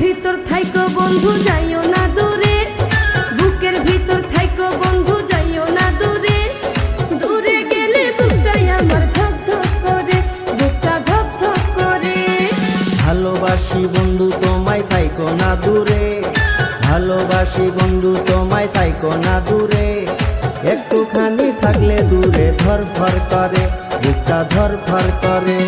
ভিতর থাইকো বন্ধু যাইও না দূরে, বুকের ভিতর থাইকো বন্ধু যাইও না দূরে। দূরে গেলে বুকটাই আমার ধক ধক করে, বুকটা ধক ধক করে। ভালোবাসি বন্ধু তোমায় থাইকো না দূরে, ভালোবাসি বন্ধু তোমায় থাইকো না দূরে। একটুখানি থাকলে দূরে ধরফর করে, বুকটা ধরফর করে।